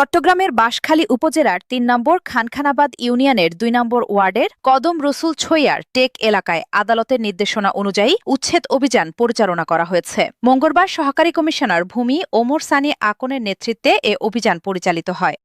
চট্টগ্রামের বাঁশখালী উপজেলার ৩ নম্বর খানখানাবাদ ইউনিয়নের ২ নম্বর ওয়ার্ডের কদম রসুল ছইয়ার টেক এলাকায় আদালতের নির্দেশনা অনুযায়ী উচ্ছেদ অভিযান পরিচালনা করা হয়েছে। মঙ্গলবার সহকারী কমিশনার ভূমি ওমর সানি আকনের নেতৃত্বে এ অভিযান পরিচালিত হয়।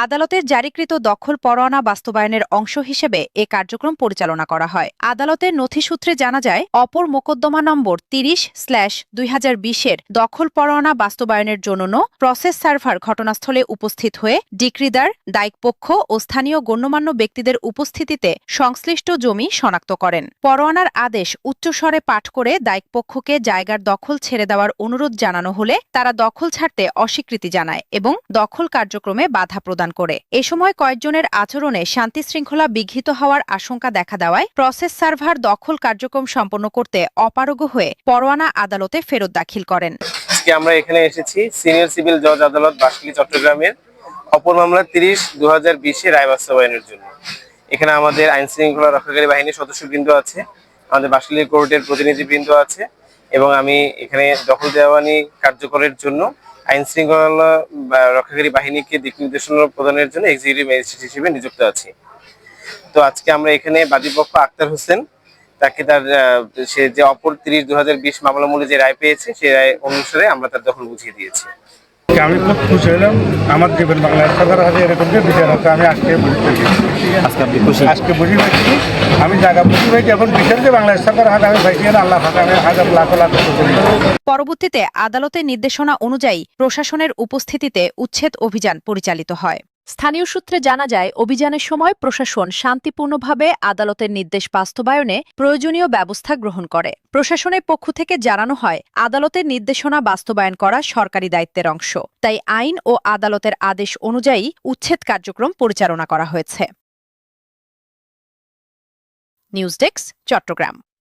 আদালতের জারিকৃত দখল পরোয়ানা বাস্তবায়নের অংশ হিসেবে এ কার্যক্রম পরিচালনা করা হয়। আদালতের নথিসূত্রে জানা যায়, অপর মোকদ্দমা নম্বর ৩০/২০২০-এর দখল পরোয়ানা বাস্তবায়নের জন্য প্রসেস সার্ভার ঘটনাস্থলে উপস্থিত হয়ে ডিক্রিদার, দায়িকপক্ষ ও স্থানীয় গণ্যমান্য ব্যক্তিদের উপস্থিতিতে সংশ্লিষ্ট জমি শনাক্ত করেন। পরোয়ানার আদেশ উচ্চস্বরে পাঠ করে দায়িকপক্ষকে জায়গার দখল ছেড়ে দেওয়ার অনুরোধ জানানো হলে তারা দখল ছাড়তে অস্বীকৃতি জানায় এবং দখল কার্যক্রমে বাধা প্রদান করে। এ সময় কয়েকজনের আচরণে শান্তি শৃঙ্খলা বিঘ্নিত হওয়ার আশঙ্কা দেখা দেওয়ায় প্রসেস সার্ভার দখল কার্যক্রম সম্পন্ন করতে অপারগ হয়ে পরোয়ানা আদালতে ফেরত দাখিল করেন। আজকে আমরা এখানে এসেছি সিনিয়র সিভিল জজ আদালত বাঁশখালী চট্টগ্রামের অপর মামলা ৩০/২০20-এর রায় বাস্তবায়নের জন্য। এখানে আমাদের আইন শৃঙ্খলা রক্ষাকারী বাহিনীর সদস্যবৃন্দ আছে, আমাদের বাঁশখালী কোর্টের প্রতিনিধিবৃন্দ আছে এবং আমি এখানে দখল দেওয়ানি কার্যকরের জন্য আইন শৃঙ্খলা রক্ষাকারী বাহিনীকে দিক নির্দেশনা প্রদানের জন্য এক্সিকিউটিভ ম্যাজিস্ট্রেট হিসেবে নিযুক্ত আছি। তো আজকে আমরা এখানে বাদীপক্ষ আক্তার হোসেন, তাকে তার সে যে অপর ৩০/২০20 মামলামূলে যে রায় পেয়েছে সেই রায় অনুসারে আমরা তার দখল বুঝিয়ে দিয়েছি। আমি খুব খুশি হলাম, আমার জীবন বাংলার সরকার হাতে এরকম যে বিচার আছে আমি আজকে বুঝি পাচ্ছি, আমি জায়গা বুঝি পাইছি। এখন বিচার যে বাংলাদেশ সরকার হাতে আমি পাইছি না, আল্লাহ হাতে আমি হাজার লাখ লাখ। পরবর্তীতে আদালতের নির্দেশনা অনুযায়ী প্রশাসনের উপস্থিতিতে উচ্ছেদ অভিযান পরিচালিত হয়। স্থানীয় সূত্রে জানা যায়, অভিযানের সময় প্রশাসন শান্তিপূর্ণভাবে আদালতের নির্দেশ বাস্তবায়নে প্রয়োজনীয় ব্যবস্থা গ্রহণ করে। প্রশাসনের পক্ষ থেকে জানানো হয়, আদালতের নির্দেশনা বাস্তবায়ন করা সরকারি দায়িত্বের অংশ, তাই আইন ও আদালতের আদেশ অনুযায়ী উচ্ছেদ কার্যক্রম পরিচালনা করা হয়েছে। News desk, Chittagong.